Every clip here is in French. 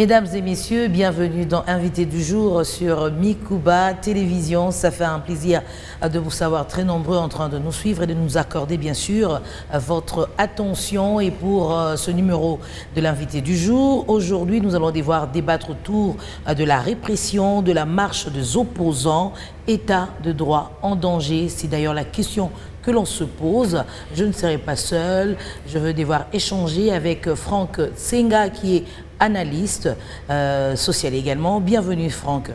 Mesdames et messieurs, bienvenue dans Invité du jour sur Mikuba Télévision. Ça fait un plaisir de vous savoir très nombreux en train de nous suivre et de nous accorder bien sûr votre attention. Et pour ce numéro de l'Invité du jour, aujourd'hui nous allons devoir débattre autour de la répression, de la marche des opposants, état de droit en danger. C'est d'ailleurs la question que l'on se pose. Je ne serai pas seul, je veux devoir échanger avec Franck Tsenga qui est analyste social également. Bienvenue Franck.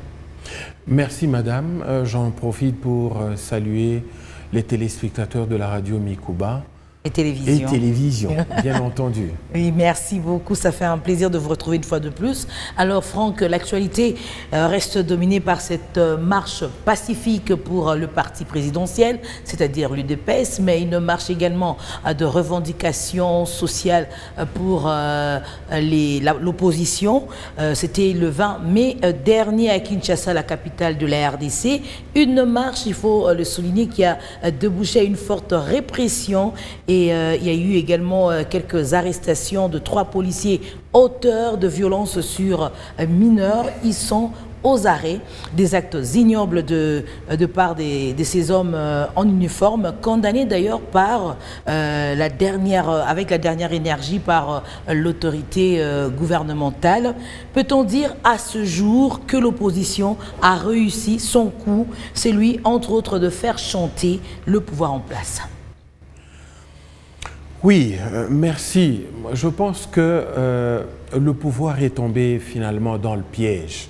Merci madame, j'en profite pour saluer les téléspectateurs de la radio Mikuba. Et télévision. Et télévision, bien entendu. Oui, merci beaucoup. Ça fait un plaisir de vous retrouver une fois de plus. Alors, Franck, l'actualité reste dominée par cette marche pacifique pour le parti présidentiel, c'est-à-dire l'UDPS, mais une marche également de revendications sociales pour l'opposition. C'était le 20 mai dernier à Kinshasa, la capitale de la RDC. Une marche, il faut le souligner, qui a débouché à une forte répression. Et il y a eu également quelques arrestations de 3 policiers auteurs de violences sur mineurs. Ils sont aux arrêts. Des actes ignobles de part de ces hommes en uniforme, condamnés d'ailleurs par avec la dernière énergie par l'autorité gouvernementale. Peut-on dire à ce jour que l'opposition a réussi son coup, celui entre autres de faire chanter le pouvoir en place? Oui, merci. Je pense que le pouvoir est tombé finalement dans le piège.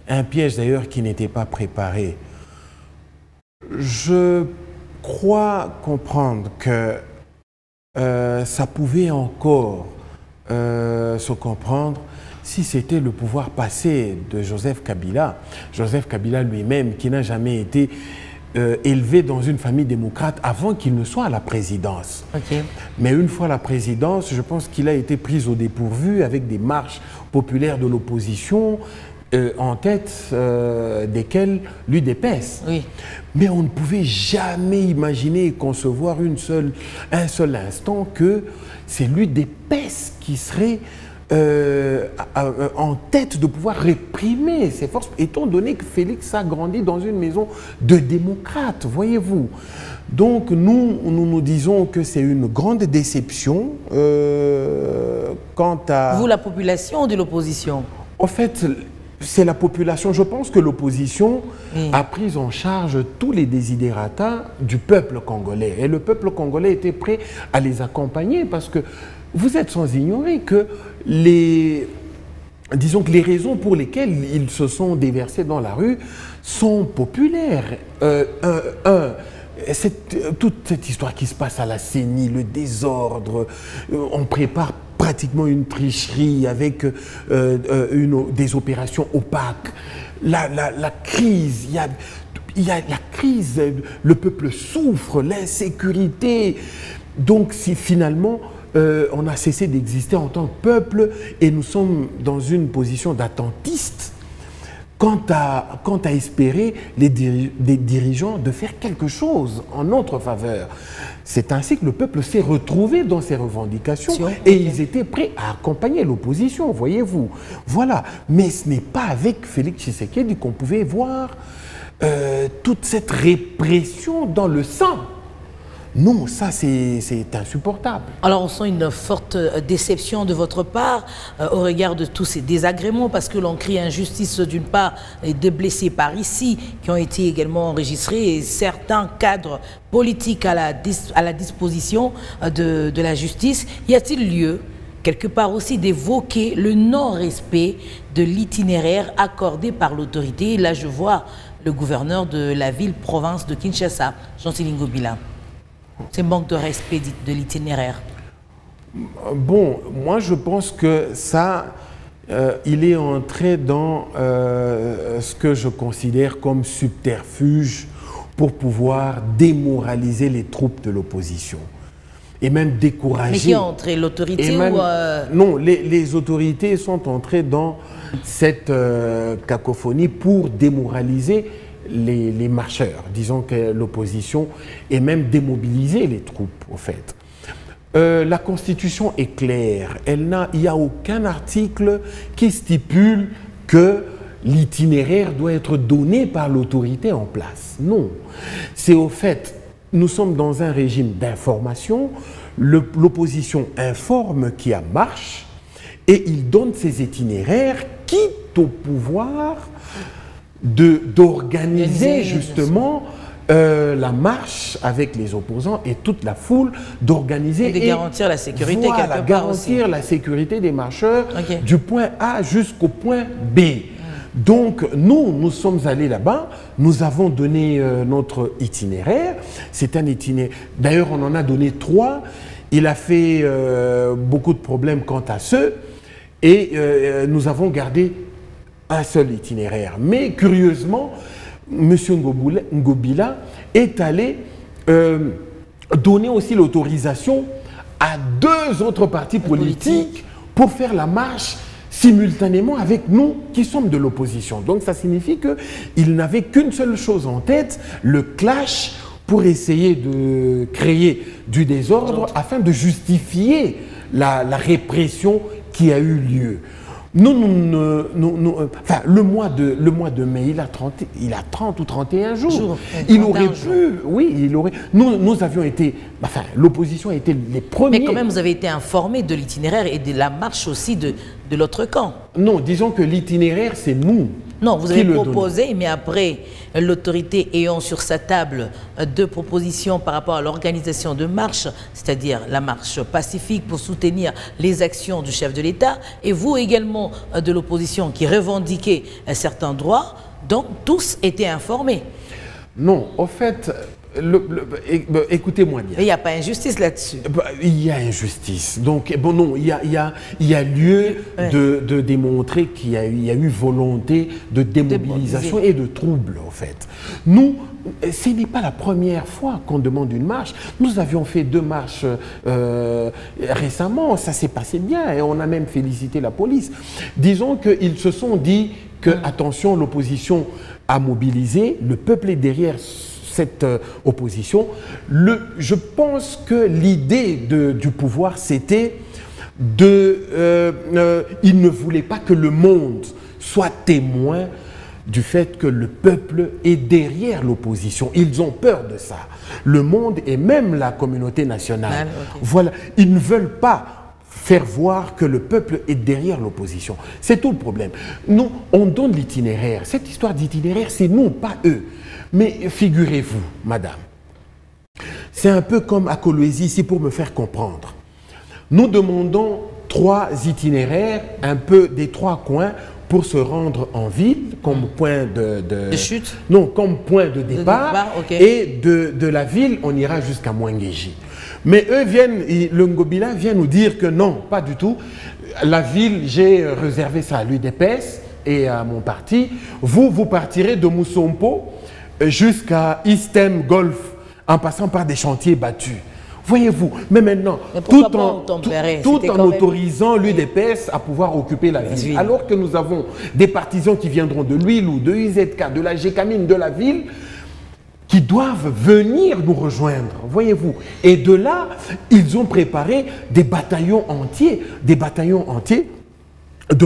Un piège d'ailleurs qui n'était pas préparé. Je crois comprendre que ça pouvait encore se comprendre si c'était le pouvoir passé de Joseph Kabila. Joseph Kabila lui-même qui n'a jamais été élevé dans une famille démocrate avant qu'il ne soit à la présidence. Okay. Mais une fois à la présidence, je pense qu'il a été pris au dépourvu avec des marches populaires de l'opposition, en tête desquelles l'UDPS. Oui. Mais on ne pouvait jamais imaginer et concevoir un seul instant que c'est l'UDPS qui serait en tête de pouvoir réprimer ces forces, étant donné que Félix a grandi dans une maison de démocrates, voyez-vous. Donc nous disons que c'est une grande déception quant à... Vous, la population ou de l'opposition? En fait, c'est la population. Je pense que l'opposition a pris en charge tous les désidératas du peuple congolais. Et le peuple congolais était prêt à les accompagner parce que vous êtes sans ignorer que disons que les raisons pour lesquelles ils se sont déversés dans la rue sont populaires. Toute cette histoire qui se passe à la CENI, le désordre, on prépare pratiquement une tricherie avec des opérations opaques. La crise, il y a la crise, le peuple souffre, l'insécurité. Donc si finalement on a cessé d'exister en tant que peuple et nous sommes dans une position d'attentiste quant à espérer des dirigeants de faire quelque chose en notre faveur. C'est ainsi que le peuple s'est retrouvé dans ses revendications et ils étaient prêts à accompagner l'opposition, voyez-vous. Voilà. Mais ce n'est pas avec Félix Tshisekedi qu'on pouvait voir toute cette répression dans le sang. Non, ça c'est insupportable. Alors on sent une forte déception de votre part au regard de tous ces désagréments parce que l'on crie injustice d'une part et des blessés par ici qui ont été également enregistrés et certains cadres politiques à la disposition de la justice. Y a-t-il lieu quelque part aussi d'évoquer le non-respect de l'itinéraire accordé par l'autorité? Là je vois le gouverneur de la ville-province de Kinshasa, Jean-Sylvain Ngobila. C'est manque de respect de l'itinéraire. Bon, moi je pense que ça, il est entré dans ce que je considère comme subterfuge pour pouvoir démoraliser les troupes de l'opposition. Et même décourager... Mais qui est entré, l'autorité ou... Non, les autorités sont entrées dans cette cacophonie pour démoraliser les marcheurs, disons que l'opposition, et même démobiliser les troupes, au fait. La Constitution est claire. Il n'y a aucun article qui stipule que l'itinéraire doit être donné par l'autorité en place. Non. C'est au fait, nous sommes dans un régime d'information. L'opposition informe qui a marche et il donne ses itinéraires, quitte au pouvoir d'organiser justement la marche avec les opposants et toute la foule, d'organiser et de garantir la sécurité voilà, quelque part garantir aussi. la sécurité des marcheurs du point A jusqu'au point B. Donc nous sommes allés là-bas, nous avons donné notre itinéraire. C'est un itinéraire, d'ailleurs on en a donné 3. Il a fait beaucoup de problèmes quant à ceux et nous avons gardé un seul itinéraire. Mais curieusement, M. Ngobila est allé donner aussi l'autorisation à 2 autres partis politiques pour faire la marche simultanément avec nous qui sommes de l'opposition. Donc ça signifie qu'il n'avait qu'une seule chose en tête, le clash, pour essayer de créer du désordre afin de justifier la répression qui a eu lieu. Enfin, le mois de mai, il a 30 ou 31 jours. Il aurait pu, oui, il aurait. Nous avions été, enfin, l'opposition a été les premiers. Mais quand même, vous avez été informé de l'itinéraire et de la marche aussi de l'autre camp. Non, disons que l'itinéraire, c'est nous. Non, vous avez proposé, mais après, l'autorité ayant sur sa table 2 propositions par rapport à l'organisation de marche, c'est-à-dire la marche pacifique pour soutenir les actions du chef de l'État, et vous également de l'opposition qui revendiquez certains droits, donc tous étaient informés. Non, au fait, écoutez-moi bien. Il n'y a pas injustice là-dessus. Il y a injustice. Donc, bon, non, il y a lieu de démontrer qu'il y a eu volonté de démobilisation et de trouble, en fait. Nous, ce n'est pas la première fois qu'on demande une marche. Nous avions fait 2 marches récemment, ça s'est passé bien et on a même félicité la police. Disons qu'ils se sont dit que, attention, l'opposition a mobilisé, le peuple est derrière cette opposition. Je pense que l'idée du pouvoir, c'était il ne voulait pas que le monde soit témoin du fait que le peuple est derrière l'opposition. Ils ont peur de ça. Le monde et même la communauté nationale. Voilà, ils ne veulent pas faire voir que le peuple est derrière l'opposition. C'est tout le problème. Nous, on donne l'itinéraire. Cette histoire d'itinéraire, c'est nous, pas eux. Mais figurez-vous, madame, c'est un peu comme à Kolwezi, ici pour me faire comprendre. Nous demandons 3 itinéraires, un peu des 3 coins, pour se rendre en ville, comme point de chute. Non, comme point de départ. Et de la ville, on ira jusqu'à Mwengeji. Mais eux viennent, le Ngobila vient nous dire que non, pas du tout. La ville, j'ai réservé ça à l'UDPS et à mon parti. Vous partirez de Moussompo jusqu'à Eastem Golf en passant par des chantiers battus. Voyez-vous, mais maintenant, tout en autorisant l'UDPS à pouvoir occuper la ville. Alors que nous avons des partisans qui viendront de l'Huilou, de UZK, de la Gécamine, de la ville, qui doivent venir nous rejoindre, voyez-vous. Et de là, ils ont préparé des bataillons entiers de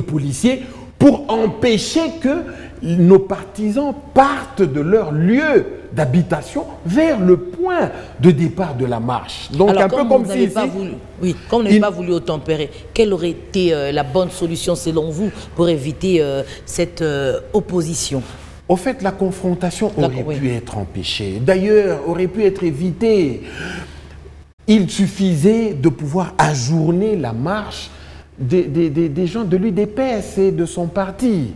policiers pour empêcher que nos partisans partent de leur lieu d'habitation vers le point de départ de la marche. Donc, alors, un peu comme si comme on n'avait pas voulu obtempérer, quelle aurait été la bonne solution selon vous pour éviter cette opposition? Au fait, la confrontation aurait pu être empêchée. D'ailleurs, aurait pu être évitée. Il suffisait de pouvoir ajourner la marche des gens de l'UDPS et de son parti.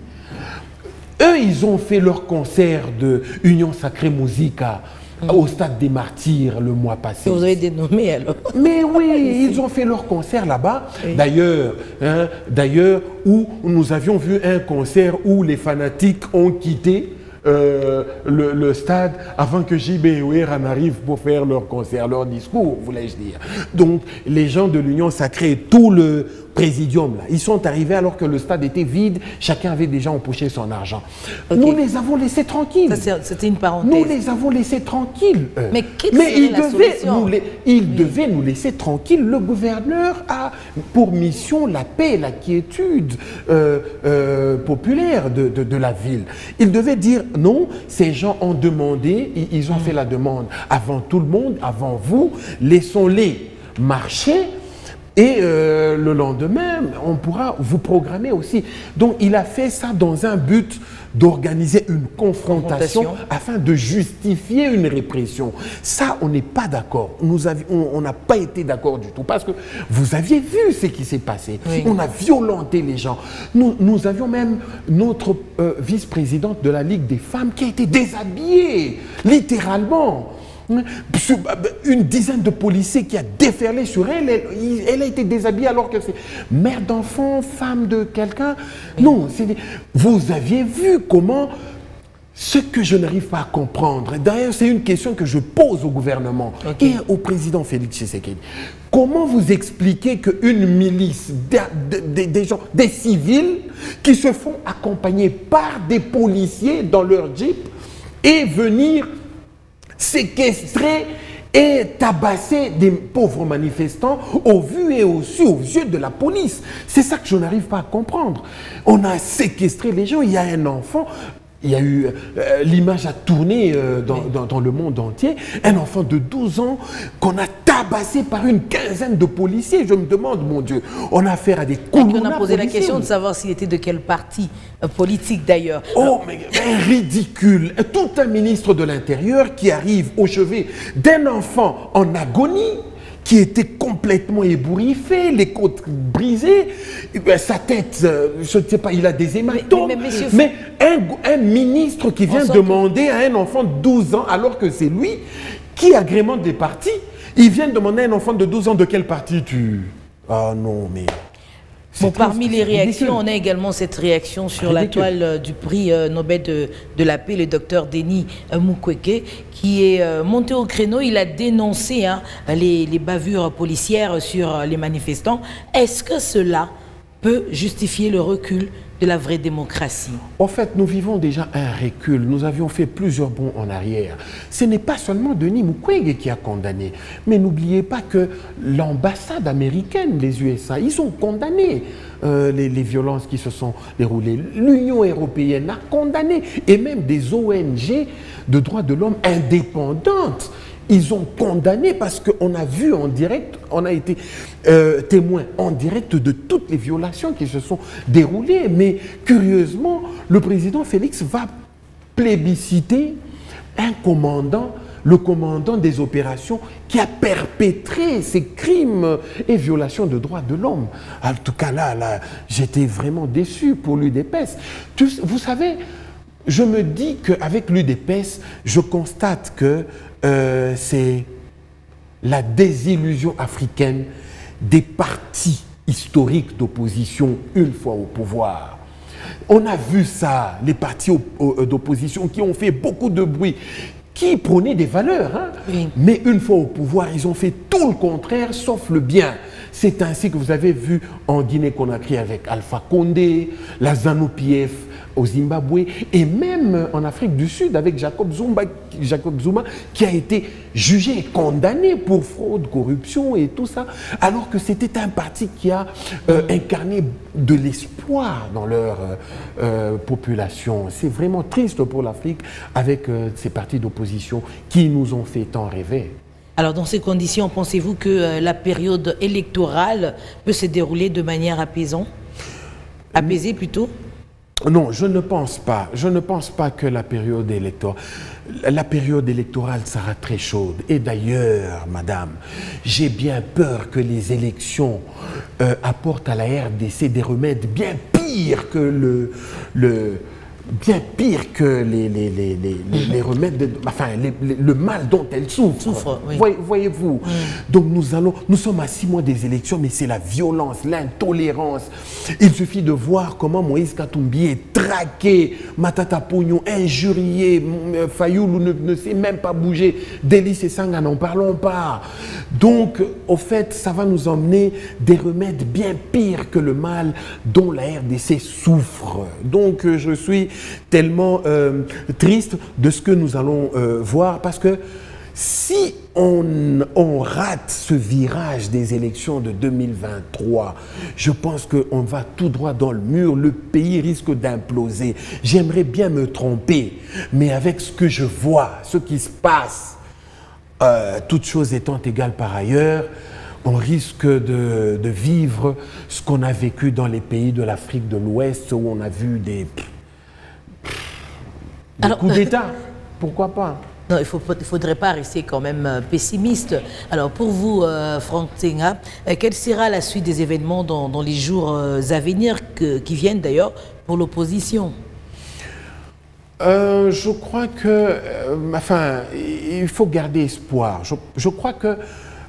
Eux, ils ont fait leur concert de Union Sacrée Musica au Stade des Martyrs le mois passé. Vous avez dénommé alors. Mais oui, ils ont fait leur concert là-bas. Oui. D'ailleurs, où nous avions vu un concert où les fanatiques ont quitté le stade avant que JB Ouéran arrive pour faire leur concert, leur discours, voulais-je dire. Donc, les gens de l'Union Sacrée, tout le présidium, là, ils sont arrivés alors que le stade était vide, chacun avait déjà empoché son argent. Okay. Nous les avons laissés tranquilles. C'était une parenthèse. Nous les avons laissés tranquilles. Mais ils devaient nous laisser tranquilles. Le gouverneur a pour mission la paix, la quiétude populaire de la ville. Il devait dire non, ces gens ont demandé, ils ont fait la demande avant tout le monde, avant vous, laissons-les marcher. Et le lendemain, on pourra vous programmer aussi. Donc, il a fait ça dans un but d'organiser une confrontation afin de justifier une répression. Ça, on n'est pas d'accord. On n'a pas été d'accord du tout. Parce que vous aviez vu ce qui s'est passé. Oui. On a violenté les gens. Nous avions même notre vice-présidente de la Ligue des femmes qui a été déshabillée, littéralement. Une dizaine de policiers qui a déferlé sur elle, elle a été déshabillée alors que c'est mère d'enfant, femme de quelqu'un. Non, vous aviez vu comment, ce que je n'arrive pas à comprendre, d'ailleurs c'est une question que je pose au gouvernement et au président Félix Tshisekedi. Comment vous expliquez qu'une milice, des gens, des civils qui se font accompagner par des policiers dans leur jeep et venir séquestrer et tabasser des pauvres manifestants au vu et au su, aux yeux de la police. C'est ça que je n'arrive pas à comprendre. On a séquestré les gens, il y a un enfant, il y a eu, l'image a tourné dans le monde entier, un enfant de 12 ans qu'on a tabassé par une quinzaine de policiers. Je me demande, mon Dieu, on a affaire à des couloirs. On a posé la question de savoir s'il était de quel parti politique d'ailleurs. Oh, mais ridicule. Tout un ministre de l'Intérieur qui arrive au chevet d'un enfant en agonie, qui était complètement ébouriffé, les côtes brisées, sa tête, je ne sais pas, il a des hématomes. Mais un ministre qui vient demander à un enfant de 12 ans, alors que c'est lui qui agrémente des partis, il vient demander à un enfant de 12 ans de quel parti tu... Ah non, mais... Bon, parmi les réactions, on a également cette réaction sur la toile du prix Nobel de la paix, le docteur Denis Mukwege, qui est monté au créneau. Il a dénoncé les bavures policières sur les manifestants. Est-ce que cela peut justifier le recul de la vraie démocratie? En fait, nous vivons déjà un recul. Nous avions fait plusieurs bonds en arrière. Ce n'est pas seulement Denis Mukwege qui a condamné. Mais n'oubliez pas que l'ambassade américaine, les USA, ils ont condamné les violences qui se sont déroulées. L'Union européenne a condamné. Et même des ONG de droits de l'homme indépendantes. Ils ont condamné parce qu'on a vu en direct, on a été témoin en direct de toutes les violations qui se sont déroulées. Mais curieusement, le président Félix va plébisciter un commandant, le commandant des opérations qui a perpétré ces crimes et violations de droits de l'homme. En tout cas, là j'étais vraiment déçu pour l'UDPS. Vous savez, je me dis qu'avec l'UDPS, je constate que c'est la désillusion africaine des partis historiques d'opposition une fois au pouvoir. On a vu ça, les partis d'opposition qui ont fait beaucoup de bruit, qui prônaient des valeurs, hein? Oui. Mais une fois au pouvoir, ils ont fait tout le contraire, sauf le bien. C'est ainsi que vous avez vu en Guinée-Conakry avec Alpha Condé, la ZANU-PF au Zimbabwe, et même en Afrique du Sud avec Jacob Zuma, qui a été jugé et condamné pour fraude, corruption et tout ça, alors que c'était un parti qui a incarné de l'espoir dans leur population. C'est vraiment triste pour l'Afrique avec ces partis d'opposition qui nous ont fait tant rêver. Alors, dans ces conditions, pensez-vous que la période électorale peut se dérouler de manière apaisée plutôt? Non, je ne pense pas. Je ne pense pas que la période électorale sera très chaude. Et d'ailleurs, madame, j'ai bien peur que les élections apportent à la RDC des remèdes bien pires que bien pire que les remèdes, enfin le mal dont elle souffre. Oui. Voyez-vous. Donc nous sommes à 6 mois des élections, mais c'est la violence, l'intolérance. Il suffit de voir comment Moïse Katumbi est traqué, Matata Pognon injurié, Fayoulou ne sait même pas bouger, Délice et Sanga n'en parlons pas. Donc au fait, ça va nous emmener des remèdes bien pires que le mal dont la RDC souffre. Donc je suis tellement triste de ce que nous allons voir, parce que si on rate ce virage des élections de 2023, je pense qu'on va tout droit dans le mur, le pays risque d'imploser. J'aimerais bien me tromper, mais avec ce que je vois, ce qui se passe, toutes choses étant égales par ailleurs, on risque de vivre ce qu'on a vécu dans les pays de l'Afrique de l'Ouest, où on a vu des coups d'État. Pourquoi pas? Non, il ne faudrait pas rester quand même pessimiste. Alors pour vous, Franck Nsenga, quelle sera la suite des événements dans les jours à venir, qui viennent d'ailleurs pour l'opposition? Je crois que, enfin, il faut garder espoir. Je crois que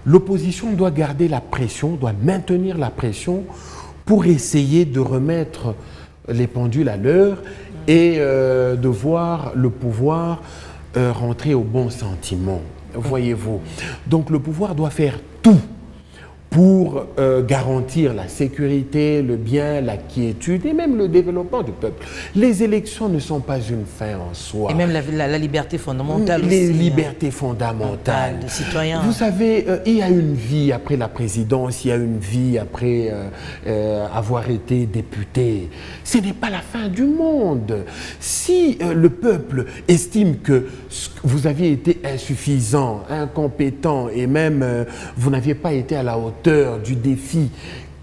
l'opposition doit garder la pression, doit maintenir la pression pour essayer de remettre les pendules à l'heure et de voir le pouvoir rentrer au bon sentiment, voyez-vous. Donc le pouvoir doit faire tout pour garantir la sécurité, le bien, la quiétude et même le développement du peuple. Les élections ne sont pas une fin en soi. Et même la liberté fondamentale aussi. Les libertés fondamentales. Des citoyens. Vous savez, il y a une vie après la présidence, il y a une vie après avoir été député. Ce n'est pas la fin du monde. Si le peuple estime que vous aviez été insuffisant, incompétent et même vous n'aviez pas été à la hauteur du défi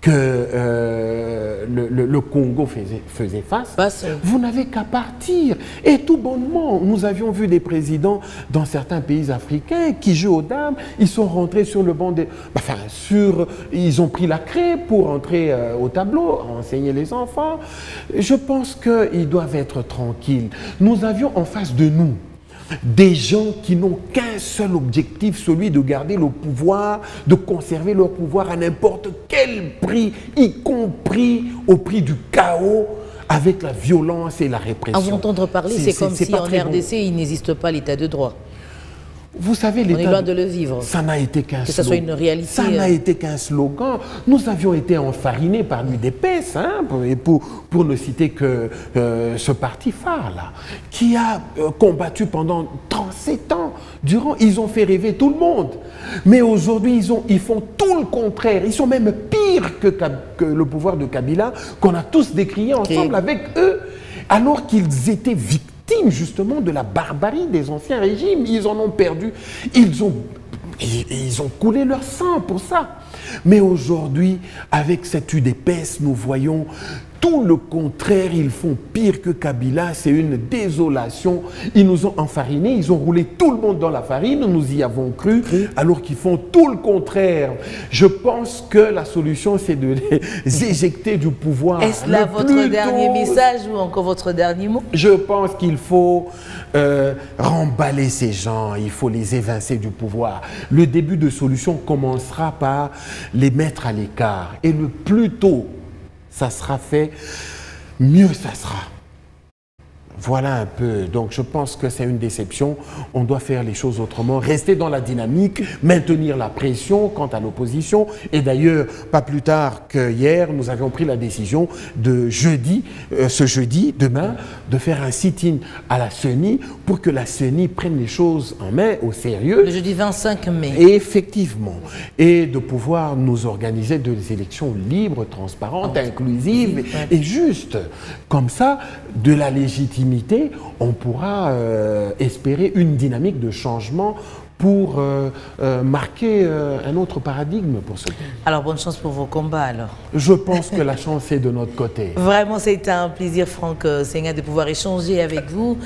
que le Congo faisait face, vous n'avez qu'à partir. Et tout bonnement, nous avions vu des présidents dans certains pays africains qui jouent aux dames, ils sont rentrés sur le banc des... Enfin, ils ont pris la craie pour entrer au tableau, enseigner les enfants. Je pense qu'ils doivent être tranquilles. Nous avions en face de nous des gens qui n'ont qu'un seul objectif, celui de garder le pouvoir, de conserver leur pouvoir à n'importe quel prix, y compris au prix du chaos, avec la violence et la répression. À vous entendre parler, c'est comme si en RDC, il n'existe pas l'état de droit. Vous savez, on est loin de le vivre. Ça n'a été qu'un slogan. Que ça soit une réalité. Ça n'a été qu'un slogan. Nous avions été enfarinés par l'UDPS, hein, pour ne citer que ce parti phare-là, qui a combattu pendant 37 ans. Ils ont fait rêver tout le monde. Mais aujourd'hui, ils font tout le contraire. Ils sont même pires que le pouvoir de Kabila, qu'on a tous décrié ensemble avec eux, alors qu'ils étaient victimes justement de la barbarie des anciens régimes. Ils en ont perdu, ils ont coulé leur sang pour ça. Mais aujourd'hui, avec cette UDPS, nous voyons tout le contraire. Ils font pire que Kabila, c'est une désolation. Ils nous ont enfarinés, ils ont roulé tout le monde dans la farine, nous y avons cru, alors qu'ils font tout le contraire. Je pense que la solution, c'est de les éjecter du pouvoir. Est-ce là votre dernier message ou encore votre dernier mot? Je pense qu'il faut remballer ces gens, il faut les évincer du pouvoir. Le début de solution commencera par les mettre à l'écart. Et le plus tôt ça sera fait, mieux ça sera. Voilà un peu. Donc je pense que c'est une déception. On doit faire les choses autrement, rester dans la dynamique, maintenir la pression quant à l'opposition. Et d'ailleurs, pas plus tard qu'hier, nous avions pris la décision de ce jeudi, demain, de faire un sit-in à la CENI pour que la CENI prenne les choses en main au sérieux. Le jeudi 25 mai. Et effectivement. Et de pouvoir nous organiser des élections libres, transparentes, inclusives et justes. Comme ça, de la légitimité, on pourra espérer une dynamique de changement pour marquer un autre paradigme pour ce pays. Alors, bonne chance pour vos combats, alors. Je pense que la chance est de notre côté. Vraiment, c'est un plaisir, Franck Nsenga, de pouvoir échanger avec vous.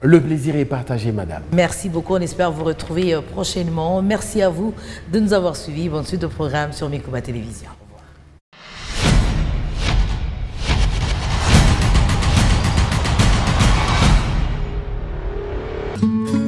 Le plaisir est partagé, madame. Merci beaucoup. On espère vous retrouver prochainement. Merci à vous de nous avoir suivis. Bonne suite de programme sur Mikuba Télévision. Voilà.